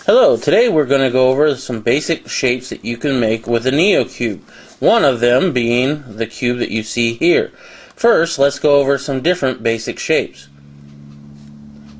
Hello, today we're going to go over some basic shapes that you can make with a NeoCube. One of them being the cube that you see here. First, let's go over some different basic shapes.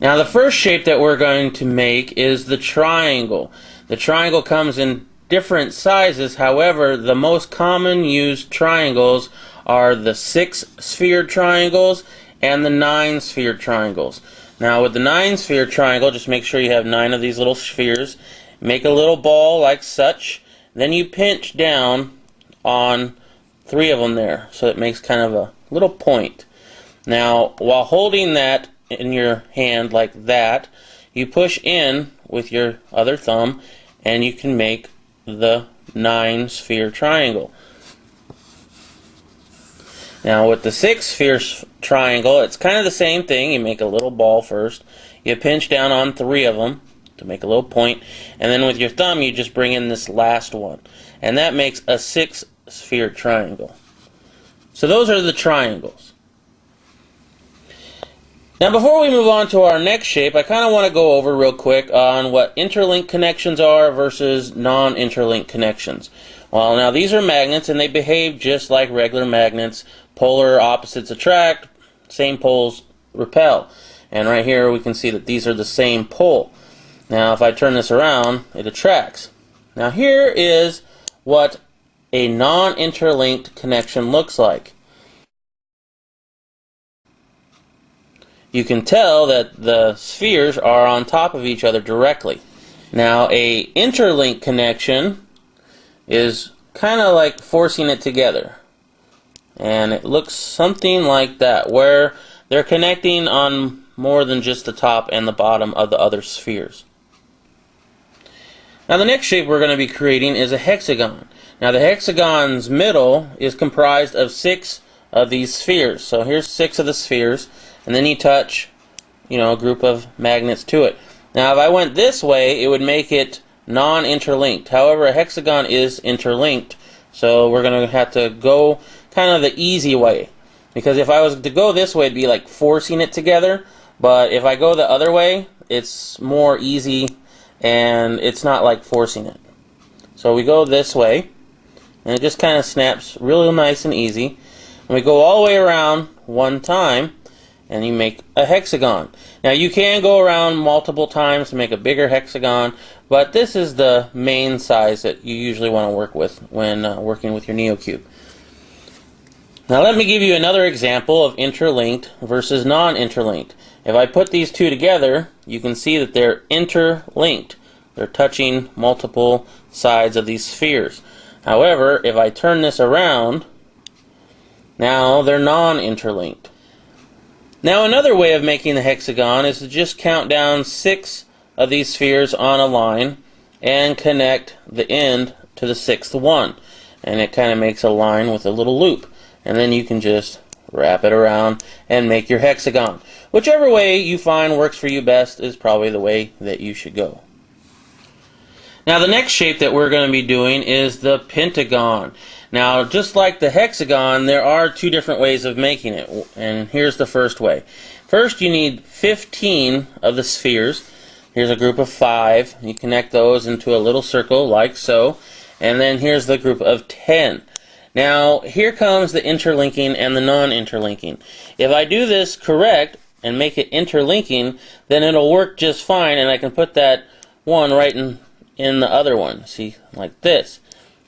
Now the first shape that we're going to make is the triangle. The triangle comes in different sizes, however the most common used triangles are the 6-sphere triangles and the 9-sphere triangles. Now with the 9-sphere triangle, just make sure you have 9 of these little spheres. Make a little ball like such. Then you pinch down on 3 of them there, so it makes kind of a little point. Now while holding that in your hand like that, you push in with your other thumb and you can make the 9-sphere triangle. Now with the 6-sphere triangle, it's kind of the same thing. You make a little ball first, you pinch down on 3 of them to make a little point, and then with your thumb you just bring in this last one, and that makes a 6-sphere triangle. So those are the triangles. Now before we move on to our next shape, I kind of want to go over real quick on what interlink connections are versus non-interlink connections. Well, now these are magnets and they behave just like regular magnets. Polar opposites attract, same poles repel. And right here we can see that these are the same pole. Now if I turn this around, it attracts. Now here is what a non-interlinked connection looks like. You can tell that the spheres are on top of each other directly. Now a interlink connection is kind of like forcing it together, and it looks something like that, where they're connecting on more than just the top and the bottom of the other spheres. Now the next shape we're going to be creating is a hexagon. Now the hexagon's middle is comprised of 6 of these spheres. So here's 6 of the spheres, and then you touch, a group of magnets to it. Now if I went this way, it would make it non-interlinked. However, a hexagon is interlinked, so we're going to have to go kind of the easy way, because if I was to go this way, it'd be like forcing it together, but if I go the other way, it's more easy and it's not like forcing it. So we go this way and it just kind of snaps really nice and easy, and we go all the way around one time and you make a hexagon. Now you can go around multiple times to make a bigger hexagon, but this is the main size that you usually want to work with when working with your NeoCube. Now let me give you another example of interlinked versus non-interlinked. If I put these two together, you can see that they're interlinked. They're touching multiple sides of these spheres. However, if I turn this around, now they're non-interlinked. Now another way of making the hexagon is to just count down 6 of these spheres on a line and connect the end to the 6th one, and it kind of makes a line with a little loop, and then you can just wrap it around and make your hexagon. Whichever way you find works for you best is probably the way that you should go. Now the next shape that we're going to be doing is the pentagon. Now just like the hexagon, there are 2 different ways of making it, and here's the first way. First you need 15 of the spheres. Here's a group of 5. You connect those into a little circle like so, and then here's the group of 10. Now here comes the interlinking and the non-interlinking. If I do this correct and make it interlinking, then it'll work just fine, and I can put that one right in the other one, see, like this.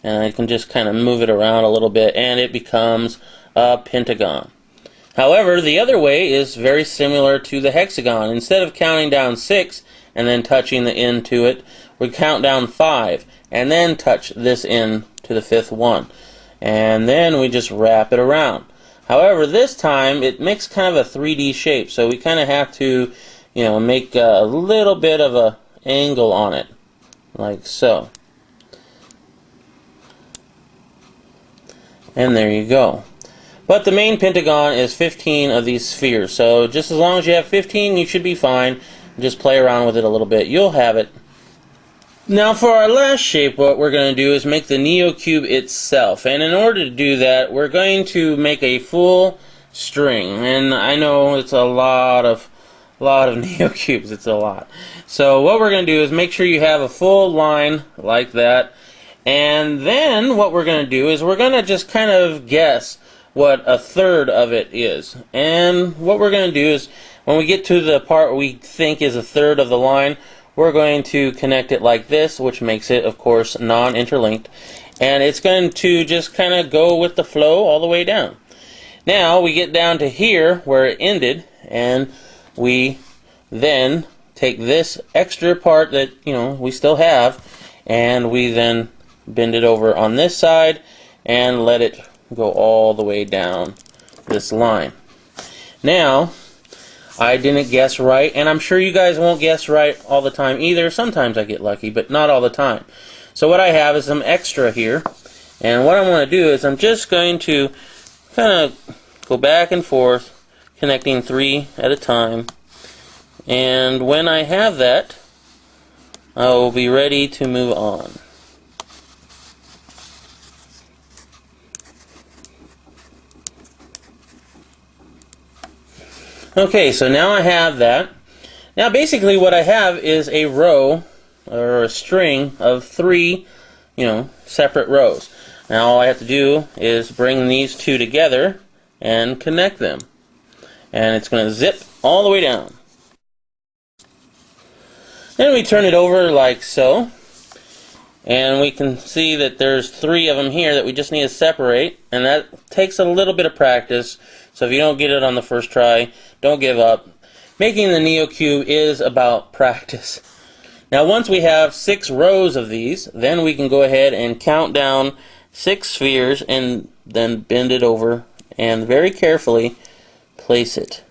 And I can just kind of move it around a little bit and it becomes a pentagon. However, the other way is very similar to the hexagon. Instead of counting down 6 and then touching the end to it, we count down 5 and then touch this end to the 5th one. And then we just wrap it around. However, this time it makes kind of a 3D shape, so we kind of have to, make a little bit of an angle on it, like so. And there you go. But the main pentagon is 15 of these spheres, so just as long as you have 15, you should be fine. Just play around with it a little bit. You'll have it. Now for our last shape, what we're going to do is make the NeoCube itself. And in order to do that, we're going to make a full string. And I know it's a lot of a lot of NeoCubes. It's a lot. So what we're going to do is make sure you have a full line like that. And then what we're going to do is we're going to just kind of guess what a third of it is. And what we're going to do is when we get to the part we think is a third of the line, we're going to connect it like this, which makes it, of course, non-interlinked. And it's going to just kind of go with the flow all the way down. Now we get down to here where it ended, and we then take this extra part that we still have, and we then bend it over on this side and let it go all the way down this line. Now, I didn't guess right, and I'm sure you guys won't guess right all the time either. Sometimes I get lucky, but not all the time. So what I have is some extra here, and what I'm going to do is I'm just going to kind of go back and forth, connecting 3 at a time, and when I have that, I will be ready to move on. Okay, so now I have that. Now basically what I have is a row or a string of 3, separate rows. Now all I have to do is bring these 2 together and connect them. And it's going to zip all the way down. Then we turn it over like so. And we can see that there's 3 of them here that we just need to separate, and that takes a little bit of practice. So if you don't get it on the first try, don't give up. Making the NeoCube is about practice. Now once we have 6 rows of these, then we can go ahead and count down 6 spheres and then bend it over and very carefully place it.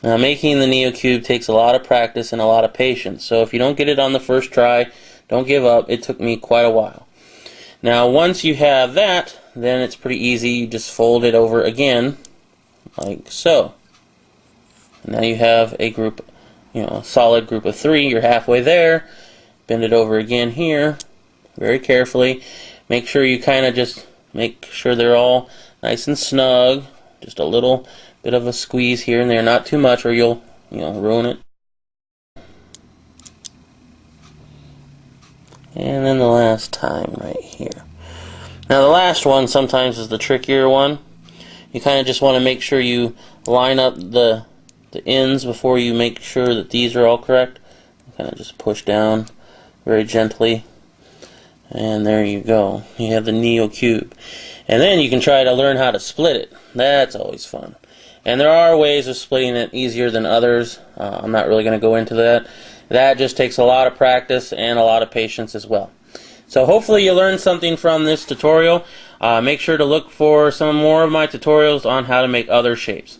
Now making the NeoCube takes a lot of practice and a lot of patience. So if you don't get it on the first try, don't give up. It took me quite a while. Now once you have that, then it's pretty easy. You just fold it over again like so. Now you have a group, a solid group of 3. You're halfway there. Bend it over again here very carefully. Make sure you kind of just make sure they're all nice and snug. Just a little bit of a squeeze here and there, not too much or you'll ruin it. And then the last time right here. Now the last one sometimes is the trickier one. You kind of just want to make sure you line up the ends before you make sure that these are all correct. Kind of just push down very gently. And there you go. You have the NeoCube. And then you can try to learn how to split it. That's always fun. And there are ways of splitting it easier than others. I'm not really going to go into that. That just takes a lot of practice and a lot of patience as well. So hopefully you learned something from this tutorial. Make sure to look for some more of my tutorials on how to make other shapes.